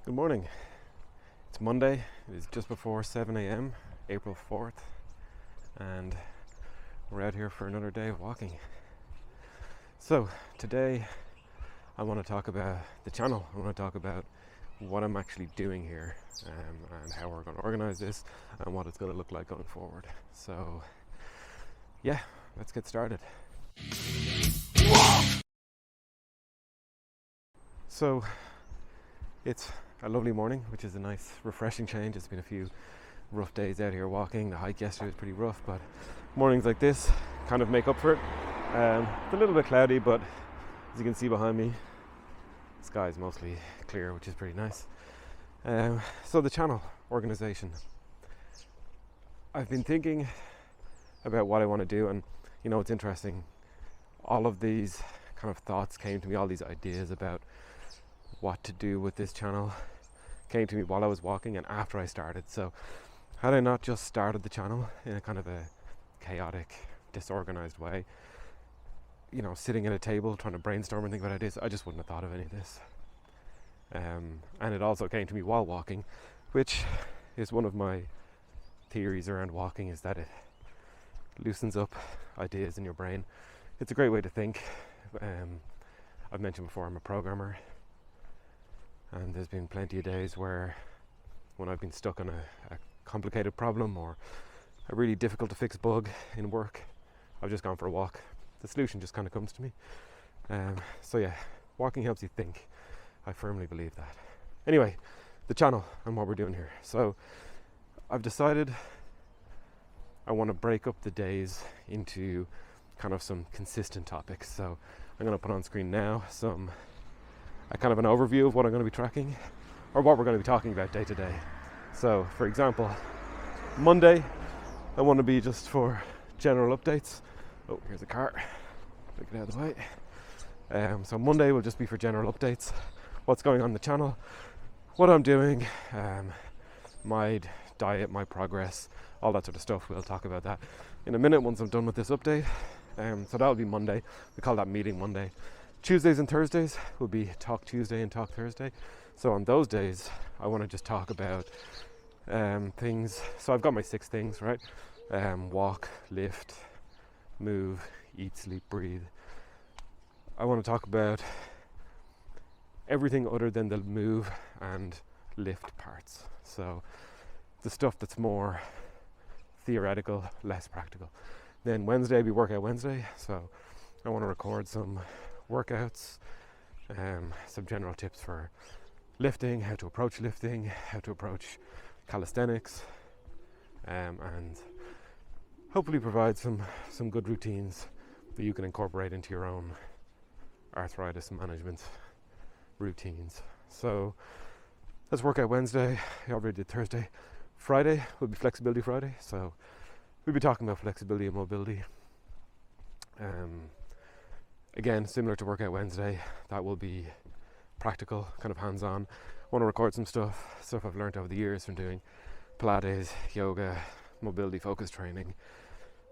Good morning. It's Monday. It is just before 7 a.m, April 4th, and we're out here for another day of walking. So today I want to talk about the channel. I want to talk about what I'm actually doing here, and how we're going to organize this and what it's going to look like going forward. So yeah, let's get started. So it's a lovely morning, which is a nice refreshing change. It's been a few rough days out here walking. The hike yesterday was pretty rough, but mornings like this kind of make up for it. It's a little bit cloudy, but as you can see behind me, the sky is mostly clear, which is pretty nice. So the channel organization, I've been thinking about what I want to do, and it's interesting, all of these kind of thoughts came to me, all these ideas about what to do with this channel came to me while I was walking and after I started. So had I not just started the channel in a kind of a chaotic, disorganized way, sitting at a table trying to brainstorm and think about ideas, I just wouldn't have thought of any of this. And it also came to me while walking, which is one of my theories around walking, is that it loosens up ideas in your brain. It's a great way to think. I've mentioned before, I'm a programmer, and there's been plenty of days where when I've been stuck on a complicated problem or a really difficult to fix bug in work, I've just gone for a walk. The solution just kind of comes to me. So yeah, walking helps you think. I firmly believe that. Anyway, the channel and what we're doing here. So I've decided I want to break up the days into kind of some consistent topics. So I'm going to put on screen now a kind of an overview of what I'm going to be tracking, or what we're going to be talking about day to day. So for example, Monday I want to be just for general updates. Oh, here's a car, take it out of the way. So Monday will just be for general updates, what's going on in the channel, what I'm doing, my diet, my progress, all that sort of stuff. We'll talk about that in a minute once I'm done with this update. So that'll be Monday. We call that meeting Monday. Tuesdays and Thursdays will be Talk Tuesday and Talk Thursday. So on those days, I want to just talk about things. So I've got my 6 things, right? Walk, lift, move, eat, sleep, breathe. I want to talk about everything other than the move and lift parts. So the stuff that's more theoretical, less practical. Then Wednesday will be Workout Wednesday. So I want to record some workouts, some general tips for lifting, how to approach lifting, how to approach calisthenics, and hopefully provide some good routines that you can incorporate into your own arthritis management routines. So that's Workout Wednesday. I already did Thursday. Friday will be Flexibility Friday, so we'll be talking about flexibility and mobility. Again, similar to Workout Wednesday, that will be practical, kind of hands-on. I want to record some stuff I've learned over the years from doing Pilates, yoga, mobility focused training,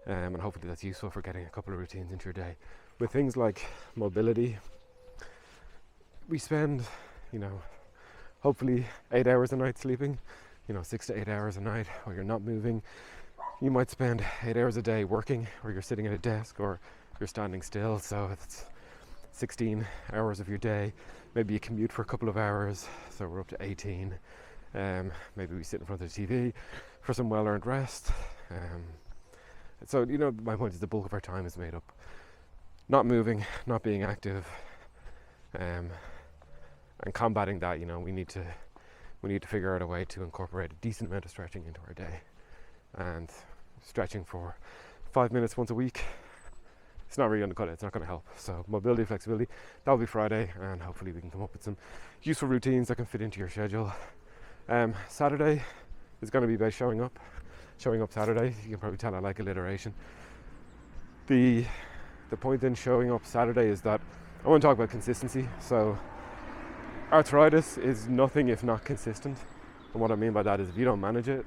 and hopefully that's useful for getting a couple of routines into your day. With things like mobility, we spend, hopefully 8 hours a night sleeping, 6 to 8 hours a night while you're not moving. You might spend 8 hours a day working, or you're sitting at a desk, or you're standing still, so it's 16 hours of your day. Maybe you commute for a couple of hours, so we're up to 18. Maybe we sit in front of the TV for some well-earned rest. So my point is the bulk of our time is made up not moving, not being active, and combating that. We need to figure out a way to incorporate a decent amount of stretching into our day, and stretching for 5 minutes once a week, it's not really going to cut it. It's not going to help. So mobility, flexibility, that'll be Friday, and hopefully we can come up with some useful routines that can fit into your schedule. Saturday is going to be about showing up Saturday. You can probably tell I like alliteration. The point in showing up Saturday is that I want to talk about consistency. So arthritis is nothing if not consistent, and what I mean by that is if you don't manage it,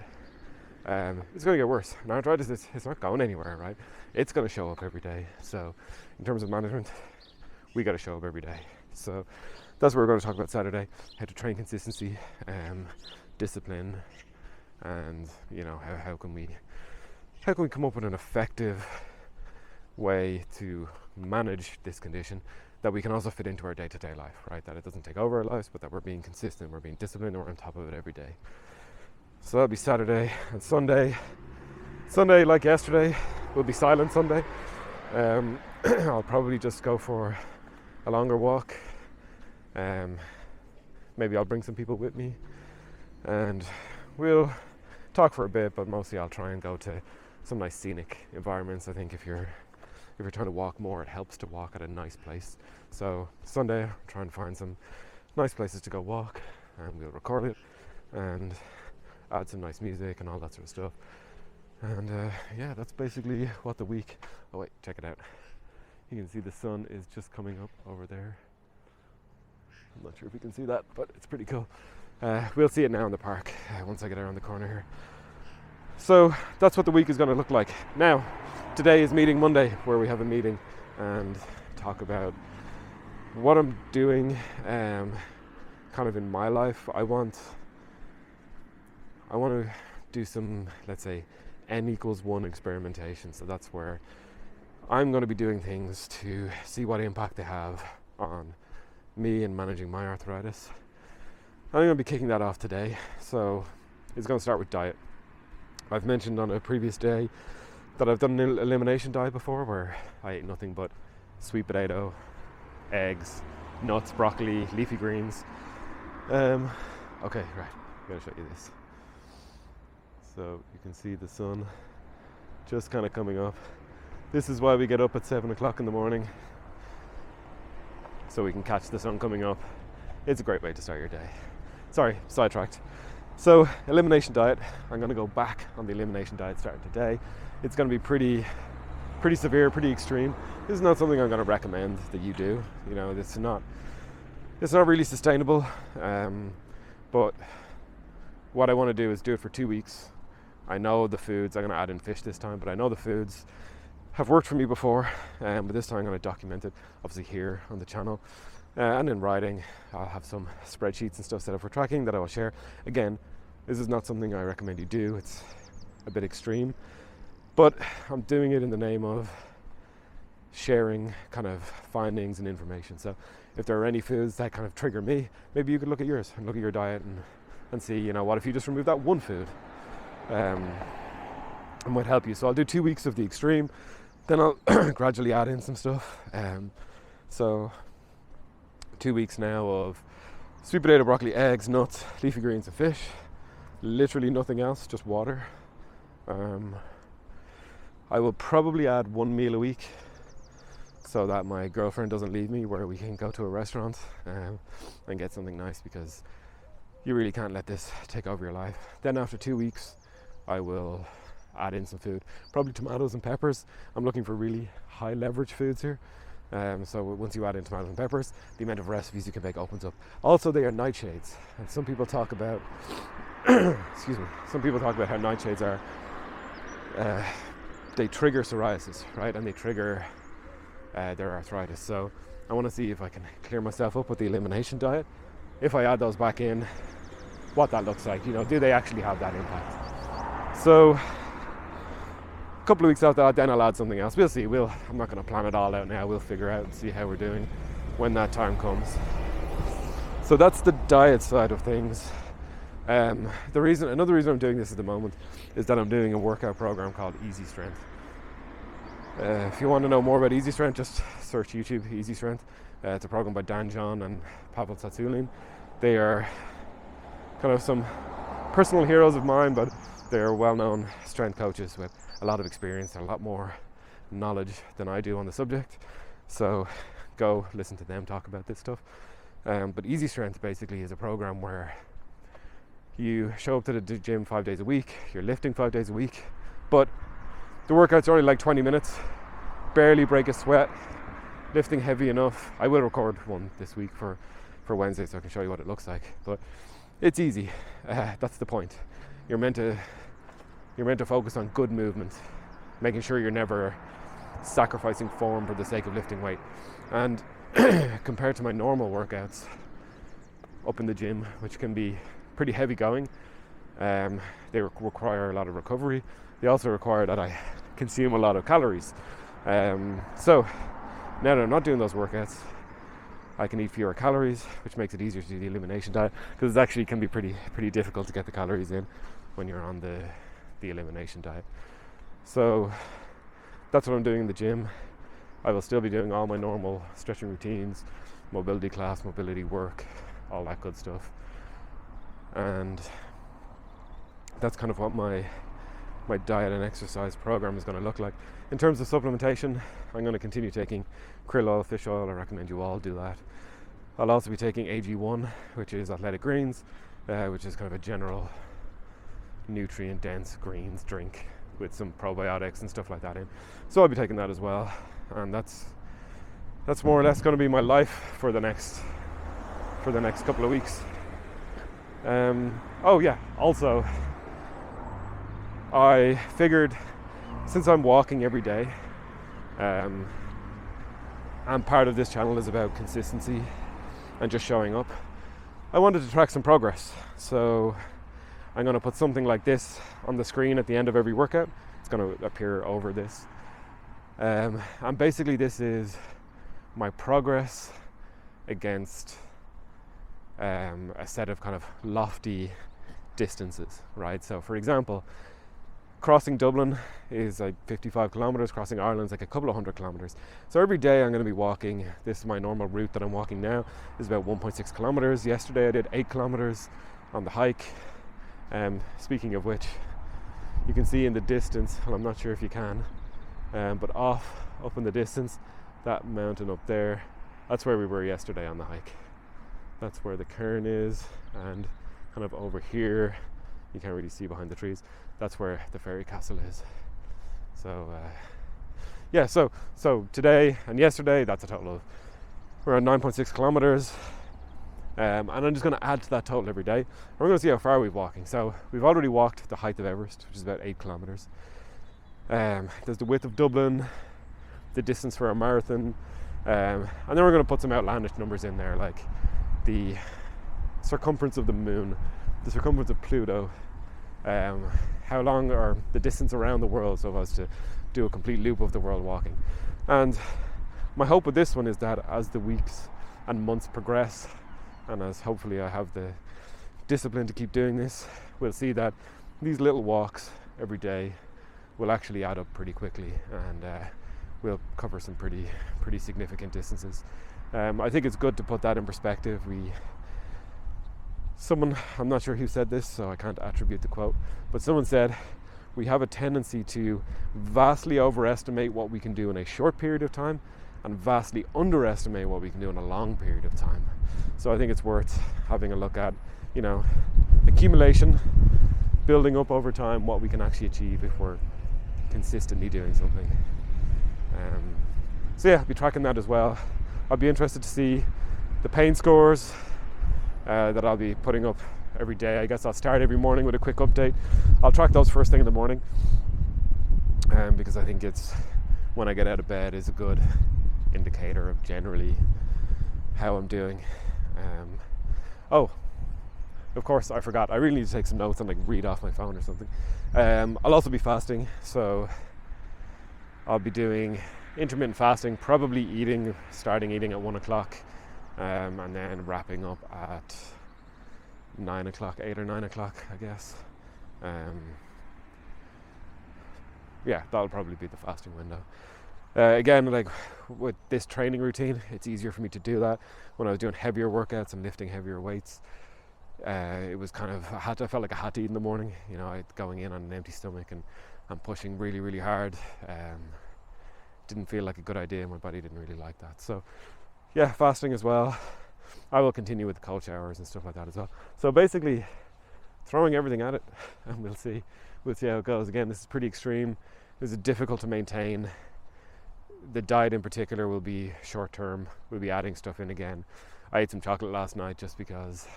it's going to get worse. And arthritis, it's not going anywhere, right? It's going to show up every day. So in terms of management, we got to show up every day. So that's what we're going to talk about Saturday: how to train consistency, discipline, and how can we come up with an effective way to manage this condition that we can also fit into our day-to-day life, right? That it doesn't take over our lives, but that we're being consistent, we're being disciplined, and we're on top of it every day. So that'll be Saturday. And Sunday, like yesterday, will be silent Sunday. I'll probably just go for a longer walk. Maybe I'll bring some people with me, and we'll talk for a bit, but mostly I'll try and go to some nice scenic environments. I think if you're trying to walk more, it helps to walk at a nice place. So Sunday, I'll try and find some nice places to go walk, and we'll record it and add some nice music and all that sort of stuff. And that's basically what the week. Oh wait, check it out. You can see the sun is just coming up over there. I'm not sure if you can see that, but it's pretty cool. We'll see it now in the park once I get around the corner here. So that's what the week is going to look like. Now, today is meeting Monday, where we have a meeting and talk about what I'm doing kind of in my life. I want to do some, let's say, n=1 experimentation. So that's where I'm going to be doing things to see what impact they have on me and managing my arthritis. I'm going to be kicking that off today. So it's going to start with diet. I've mentioned on a previous day that I've done an elimination diet before, where I ate nothing but sweet potato, eggs, nuts, broccoli, leafy greens. Okay, right, I'm going to show you this. So you can see the sun just kind of coming up. This is why we get up at 7 o'clock in the morning, so we can catch the sun coming up. It's a great way to start your day. Sorry, sidetracked. So, elimination diet. I'm going to go back on the elimination diet starting today. It's going to be pretty severe, pretty extreme. This is not something I'm going to recommend that you do. It's not really sustainable. But what I want to do is do it for 2 weeks. I know the foods. I'm going to add in fish this time, but I know the foods have worked for me before. But this time I'm going to document it, obviously here on the channel. And in writing, I'll have some spreadsheets and stuff set up for tracking that I will share. Again, this is not something I recommend you do. It's a bit extreme, but I'm doing it in the name of sharing kind of findings and information. So if there are any foods that kind of trigger me, maybe you could look at yours and look at your diet and see, what if you just remove that one food? It might help you. So I'll do 2 weeks of the extreme, then I'll gradually add in some stuff. So 2 weeks now of sweet potato, broccoli, eggs, nuts, leafy greens and fish. Literally nothing else, just water. I will probably add 1 meal a week so that my girlfriend doesn't leave me, where we can go to a restaurant and get something nice, because you really can't let this take over your life. Then after 2 weeks, I will add in some food, probably tomatoes and peppers. I'm looking for really high leverage foods here. So once you add in tomatoes and peppers, the amount of recipes you can make opens up. Also, they are nightshades, and some people talk about some people talk about how nightshades are they trigger psoriasis, right? And they trigger their arthritis. So I want to see if I can clear myself up with the elimination diet. If I add those back in, what that looks like. Do they actually have that impact? So a couple of weeks after that, then I'll add something else. We'll see. I'm not going to plan it all out now. We'll figure out and see how we're doing when that time comes. So that's the diet side of things. Another reason I'm doing this at the moment is that I'm doing a workout program called Easy Strength. If you want to know more about Easy Strength, just search YouTube Easy Strength. It's a program by Dan John and Pavel Tsatsouline. They are kind of some personal heroes of mine, but they're well-known strength coaches with a lot of experience and a lot more knowledge than I do on the subject. So go listen to them talk about this stuff. But Easy Strength basically is a program where you show up to the gym 5 days a week, you're lifting 5 days a week, but the workouts are only like 20 minutes, barely break a sweat, lifting heavy enough. I will record one this week for Wednesday so I can show you what it looks like, but it's easy. That's the point. You're meant to focus on good movement, making sure you're never sacrificing form for the sake of lifting weight. And compared to my normal workouts, up in the gym, which can be pretty heavy going. They require a lot of recovery. They also require that I consume a lot of calories. So now that I'm not doing those workouts, I can eat fewer calories, which makes it easier to do the elimination diet, because it actually can be pretty difficult to get the calories in when you're on the elimination diet. So that's what I'm doing in the gym. I will still be doing all my normal stretching routines, mobility class, mobility work, all that good stuff. And that's kind of what my diet and exercise program is going to look like. In terms of supplementation, I'm going to continue taking krill oil, fish oil. I recommend you all do that. I'll also be taking AG1, which is athletic greens, which is kind of a general nutrient dense greens drink with some probiotics and stuff like that in. So I'll be taking that as well. And that's more or less going to be my life for the next couple of weeks. Also I figured, since I'm walking every day, and part of this channel is about consistency and just showing up, I wanted to track some progress. So I'm going to put something like this on the screen at the end of every workout. It's going to appear over this. And basically this is my progress against a set of kind of lofty distances, right? So for example, crossing Dublin is like 55 kilometers, crossing Ireland is like a couple of 100 kilometers. So every day I'm going to be walking. This is my normal route that I'm walking now, is about 1.6 kilometers. Yesterday I did 8 kilometers on the hike. Speaking of which, you can see in the distance, well, I'm not sure if you can, but up in the distance, that mountain up there, that's where we were yesterday on the hike. That's where the cairn is, and kind of over here, you can't really see behind the trees, that's where the fairy castle is. So so today and yesterday, that's a total of around 9.6 kilometers. And I'm just going to add to that total every day. And we're going to see how far we're walking. So we've already walked the height of Everest, which is about 8 kilometers. There's the width of Dublin, the distance for a marathon, and then we're going to put some outlandish numbers in there, like the circumference of the moon, the circumference of Pluto, how long, or the distance around the world, so as to do a complete loop of the world walking. And my hope with this one is that as the weeks and months progress, and as hopefully I have the discipline to keep doing this, we'll see that these little walks every day will actually add up pretty quickly, and we'll cover some pretty significant distances. I think it's good to put that in perspective. I'm not sure who said this, so I can't attribute the quote, but someone said we have a tendency to vastly overestimate what we can do in a short period of time and vastly underestimate what we can do in a long period of time. So I think it's worth having a look at, accumulation, building up over time what we can actually achieve if we're consistently doing something. I'll be tracking that as well. I'll be interested to see the pain scores that I'll be putting up every day. I guess I'll start every morning with a quick update. I'll track those first thing in the morning, because I think it's when I get out of bed is a good indicator of generally how I'm doing. Of course, I forgot. I really need to take some notes and read off my phone or something. I'll also be fasting, so I'll be doing intermittent fasting, probably starting eating at 1 o'clock, and then wrapping up at 9 o'clock, 8 or 9 o'clock, I guess. That'll probably be the fasting window. Again, with this training routine, it's easier for me to do that. When I was doing heavier workouts and lifting heavier weights, it was kind of, I felt like I had to eat in the morning. Going in on an empty stomach and pushing really, really hard. Didn't feel like a good idea. My body didn't really like that. So, fasting as well. I will continue with the cold showers and stuff like that as well. So basically, throwing everything at it, and we'll see how it goes. Again, this is pretty extreme. This is difficult to maintain. The diet in particular will be short term. We'll be adding stuff in again. I ate some chocolate last night just because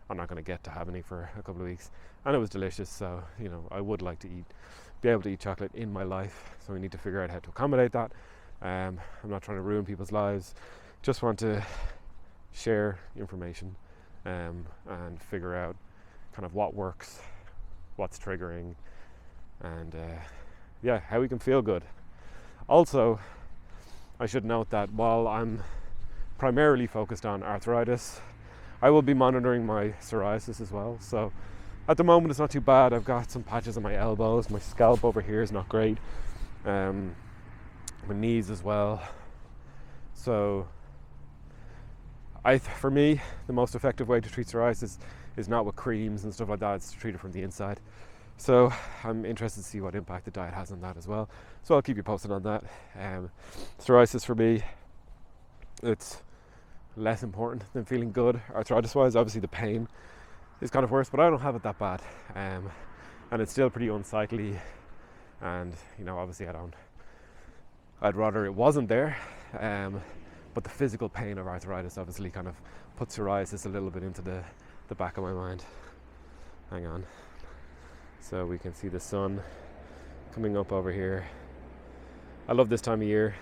I'm not going to get to have any for a couple of weeks, and it was delicious. So I would like to be able to eat chocolate in my life. So we need to figure out how to accommodate that. I'm not trying to ruin people's lives. Just want to share information and figure out kind of what works, what's triggering, and how we can feel good. Also, I should note that while I'm primarily focused on arthritis, I will be monitoring my psoriasis as well. So at the moment it's not too bad. I've got some patches on my elbows, my scalp over here is not great, my knees as well. So for me, the most effective way to treat psoriasis is not with creams and stuff like that, it's to treat it from the inside. So I'm interested to see what impact the diet has on that as well. So I'll keep you posted on that. Psoriasis for me, it's less important than feeling good. Arthritis wise, obviously the pain is kind of worse, but I don't have it that bad, and it's still pretty unsightly, and obviously I'd rather it wasn't there, but the physical pain of arthritis obviously kind of puts psoriasis a little bit into the back of my mind. Hang on, so we can see the sun coming up over here. I love this time of year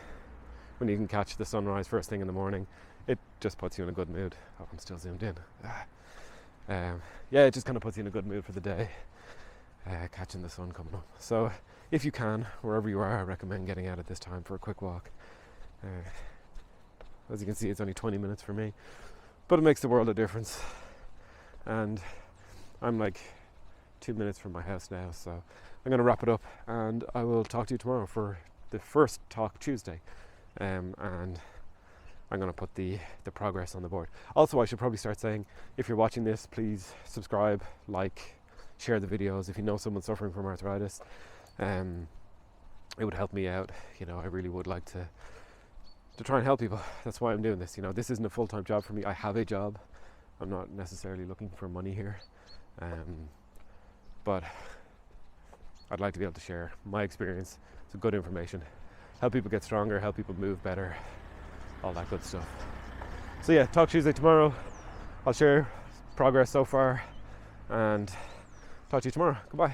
when you can catch the sunrise first thing in the morning. It just puts you in a good mood. Oh, I'm still zoomed in. It just kind of puts you in a good mood for the day, catching the sun coming up. So if you can, wherever you are, I recommend getting out at this time for a quick walk. As you can see, it's only 20 minutes for me, but it makes the world a difference. And I'm like 2 minutes from my house now, so I'm going to wrap it up, and I will talk to you tomorrow for the first Talk Tuesday. And I'm going to put the progress on the board. Also, I should probably start saying, if you're watching this, please subscribe, like, share the videos. If you know someone suffering from arthritis, it would help me out. I really would like to try and help people. That's why I'm doing this. This isn't a full-time job for me. I have a job. I'm not necessarily looking for money here, but I'd like to be able to share my experience, some good information, help people get stronger, help people move better, all that good stuff. So Talk Tuesday tomorrow. I'll share progress so far, and talk to you tomorrow. Goodbye.